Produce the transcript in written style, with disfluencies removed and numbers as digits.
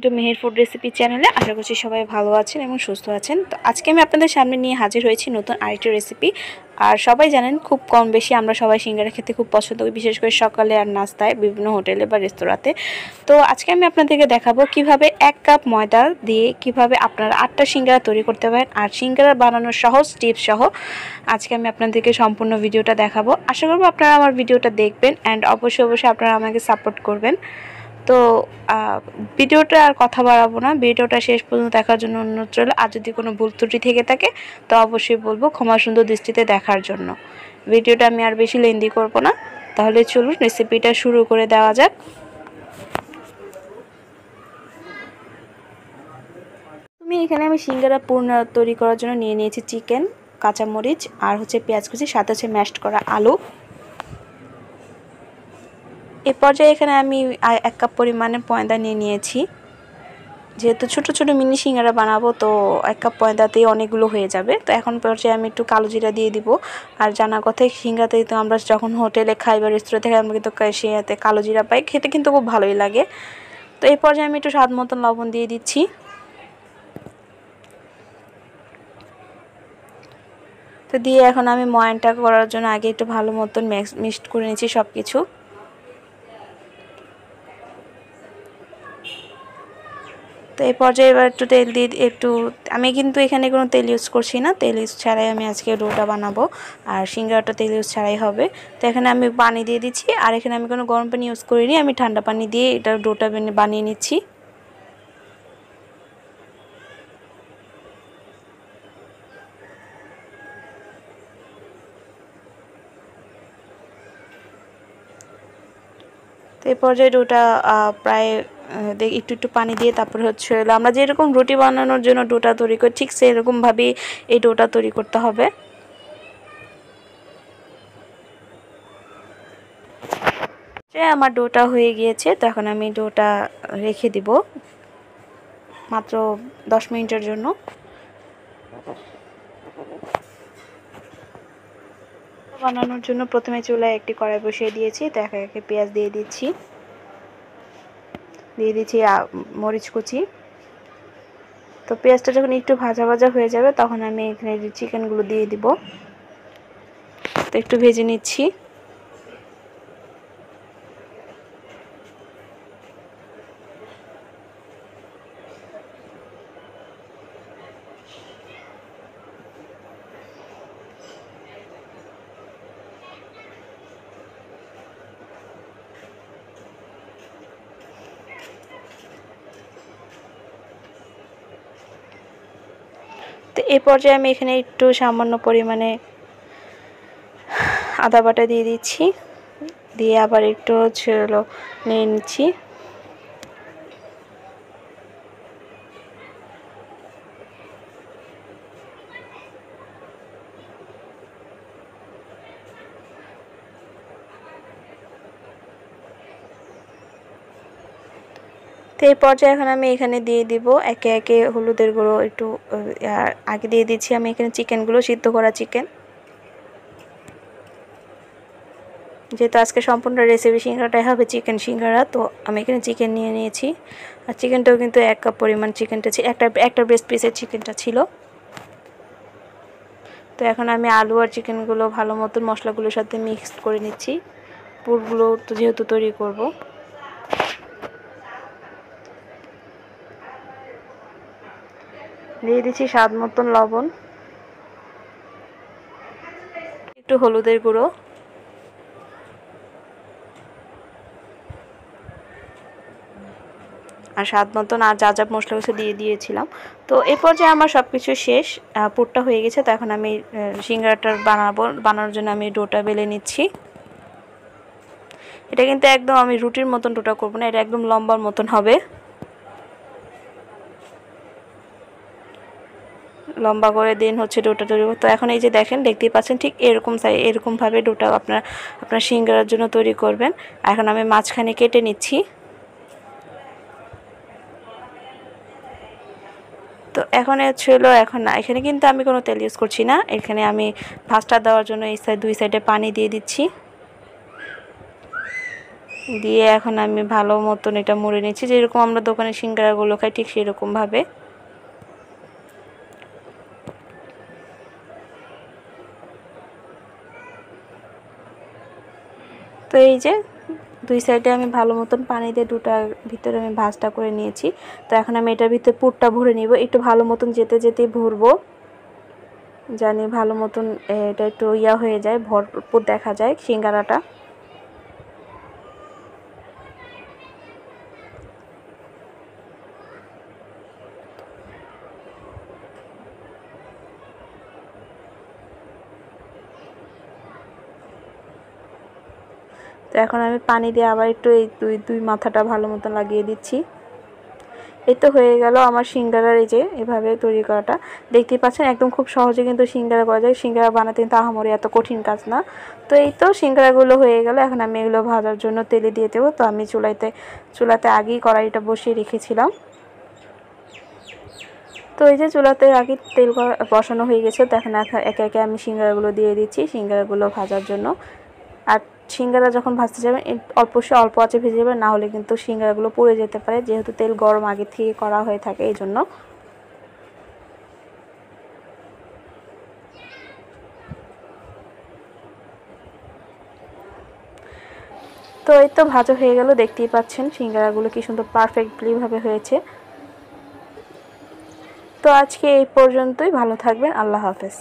Two Meher food recipe চ্যানেলে আশা করছি সবাই ভালো আছেন এবং সুস্থ আছেন। তো আজকে আমি আপনাদের সামনে নিয়ে হাজির হয়েছি নতুন আরেকটি রেসিপি। আর সবাই জানেন খুব কম বেশি আমরা সবাই সিঙ্গারা খেতে খুব পছন্দ করি, বিশেষ করে সকালে আর নাস্তায় বিভিন্ন হোটেলে বা রেস্তোরাঁতে। তো আজকে আমি আপনাদেরকে দেখাবো কিভাবে 1 কাপ ময়দা দিয়ে কিভাবে আপনারা 8টা সিঙ্গারা তৈরি করতে পারেন, আর সিঙ্গারা বানানোর সহজ টিপস সহ আজকে আমি আপনাদেরকে সম্পূর্ণ ভিডিওটা দেখাবো। আশা করব আপনারা আমার ভিডিওটা দেখবেন অ্যান্ড অবশ্যই আপনারা আমাকে সাপোর্ট করবেন। তো ভিডিওটা আর কথা বাড়াবো না, ভিডিওটা শেষ পর্যন্ত দেখার জন্য অনুরোধ রইল। আর যদি কোনো ভুল ত্রুটি থেকে থাকে তো অবশ্যই বলবো ক্ষমা সুন্দর দৃষ্টিতে দেখার জন্য। ভিডিওটা আমি আর বেশি লেন্দি করব না, তাহলে চলুন রেসিপিটা শুরু করে দেওয়া যাক। এখানে আমি সিঙ্গারা পূর্ণ তৈরি করার জন্য নিয়ে নিয়েছি চিকেন, কাঁচামরিচ আর হচ্ছে পেঁয়াজ কুচি, সাথে হচ্ছে ম্যাশড করা আলু। এই পর্যায়ে এখানে আমি 1 কাপ পরিমাণে ময়দা নিয়ে নিয়েছি। যেহেতু ছোট ছোট মিনি সিঙ্গারা বানাবো তো 1 কাপ ময়দাতেই অনেকগুলো হয়ে যাবে। তো এখন পর্যায়ে আমি একটু কালো জিরা দিয়ে দিব। আর জানা কথাই সিঙ্গারাতেই তো আমরা যখন হোটেলে খাই বা রেস্তোরাঁ থেকে আমরা কিন্তু সেতে কালো জিরা পাই, খেতে কিন্তু খুব ভালোই লাগে। তো এই পর্যায়ে আমি একটু স্বাদ মতন লবণ দিয়ে দিচ্ছি। তো দিয়ে এখন আমি ময়ানটা করার জন্য আগে একটু ভালো মতন মিক্সড করে নিচ্ছি সব কিছু। তো এই পর্যায়ে এবার একটু তেল দিয়ে আমি কিন্তু এখানে কোনো তেল ইউজ করছি না, তেল ইউজ ছাড়াই আমি আজকে ডোটা বানাবো। আর সিঙ্গারাটা তেল ইউজ ছাড়াই হবে। তো এখানে আমি পানি দিয়ে দিচ্ছি, আর এখানে আমি কোনো গরম পানি ইউজ করিনি, আমি ঠান্ডা পানি দিয়ে এটা ডোটা বানিয়ে নিচ্ছি। তো এই পর্যায়ে ডোটা প্রায় একটু পানি দিয়ে তারপরে হচ্ছে আমরা যেরকম রুটি বানানোর জন্য ডোটা তৈরি করি ঠিক সেরকমভাবেই এই ডোটা তৈরি করতে হবে। আমার ডোটা হয়ে গিয়েছে, তো এখন আমি ডোটা রেখে দিব মাত্র 10 মিনিটের জন্য। বানানোর জন্য প্রথমে চুলায় একটি কড়াই বসিয়ে দিয়েছি। তো একে একে পেঁয়াজ দিয়ে দিচ্ছি, মরিচ কুচি। তো পেঁয়াজটা যখন একটু ভাজা ভাজা হয়ে যাবে তখন আমি এখানে চিকেনগুলো দিয়ে দিব। তো একটু ভেজে নিচ্ছি। তো এই পর্যায়ে আমি এখানে একটু সামান্য পরিমাণে আদা বাটা দিয়ে দিচ্ছি, দিয়ে আবার একটু নিয়ে নিচ্ছি। তো এই পর্যায়ে এখন আমি এখানে দিয়ে দিব একে একে হলুদের গুঁড়ো একটু আগে দিয়ে দিচ্ছি। আমি এখানে চিকেনগুলো সিদ্ধ করা চিকেন, যেহেতু আজকে সম্পূর্ণ রেসিপি সিঙ্গারাটাই হবে চিকেন সিঙ্গারা, তো আমি এখানে চিকেন নিয়ে নিয়েছি। আর চিকেনটাও কিন্তু 1 কাপ পরিমাণ চিকেনটা ছিল, একটা ব্রেস্ট পিসের চিকেনটা ছিল। তো এখন আমি আলু আর চিকেনগুলো ভালো মতন মশলাগুলোর সাথে মিক্সড করে নিচ্ছি, পুরগুলো তো যেহেতু তৈরি করব। দিয়ে দিচ্ছি স্বাদ মতন লবণ, একটু হলুদের গুঁড়ো, আর স্বাদ মতন আর যা যা মশলা কিছু দিয়ে দিয়েছিলাম। তো এই পর্যায়ে আমার সব কিছু শেষ, পুরটা হয়ে গেছে। তো এখন আমি সিঙ্গারাটা বানানোর জন্য আমি ডোটা বেলে নিচ্ছি। এটা কিন্তু একদম আমি রুটির মতন ডোটা করব না, এটা একদম লম্বার মতন হবে, লম্বা করে দিন হচ্ছে ডোটা তৈরি। তো এখন এই যে দেখতেই পাচ্ছেন ঠিক এরকমভাবে ডোটা আপনার সিঙ্গারার জন্য তৈরি করবেন। এখন আমি মাঝখানে কেটে নিচ্ছি। তো এখন এখানে কিন্তু আমি কোনো তেল ইউজ করছি না, এখানে আমি ভাজটা দেওয়ার জন্য এই দুই সাইডে পানি দিয়ে দিচ্ছি। দিয়ে এখন আমি ভালো মতন এটা মুড়ে নিচ্ছি, যেরকম আমরা দোকানে সিঙ্গারাগুলো খাই ঠিক সেরকমভাবে। তো এই যে দুই সাইডে আমি ভালো মতন পানি দিয়ে দুটার ভিতরে আমি ভাঁজটা করে নিয়েছি। তো এখন আমি এটার ভিতরে পুরটা ভরে নিব, একটু ভালো মতন যেতে যেতেই ভরবো, জানি ভালো মতন এটা একটু ইয়া হয়ে যায়, ভরপুর দেখা যায় সিঙ্গারাটা। তো এখন আমি পানি দিয়ে আবার একটু এই দুই মাথাটা ভালো মতন লাগিয়ে দিচ্ছি। এই তো হয়ে গেল আমার সিঙ্গারার এই যে এভাবে তৈরি করাটা। দেখতেই পাচ্ছেন একদম খুব সহজে কিন্তু সিঙ্গারা করা যায়। সিঙ্গারা বানাতে কিন্তু আহামরি এত কঠিন কাজ না। তো এই তো সিঙ্গারাগুলো হয়ে গেল। এখন আমি এগুলো ভাজার জন্য তেলে দিয়ে দেবো। তো আমি চুলাতে আগেই কড়াইটা বসিয়ে রেখেছিলাম। তো এই যে চুলাতে আগে তেল বসানো হয়ে গেছে। তো এখন একে একে আমি সিঙ্গারাগুলো দিয়ে দিচ্ছি সিঙ্গারাগুলো ভাজার জন্য। আর সিঙ্গারা যখন ভাজতে যাবেন অল্প আঁচে ভেজে যাবেন, না হলে কিন্তু সিঙ্গারাগুলো পুড়ে যেতে পারে, যেহেতু তেল গরম আগে থেকে করা হয়ে থাকে এই জন্য। তো এই তো ভাজা হয়ে গেল, দেখতেই পাচ্ছেন সিঙ্গারাগুলো কি সুন্দর পারফেক্টলি ভাবে হয়েছে। তো আজকে এই পর্যন্তই, ভালো থাকবেন, আল্লাহ হাফেজ।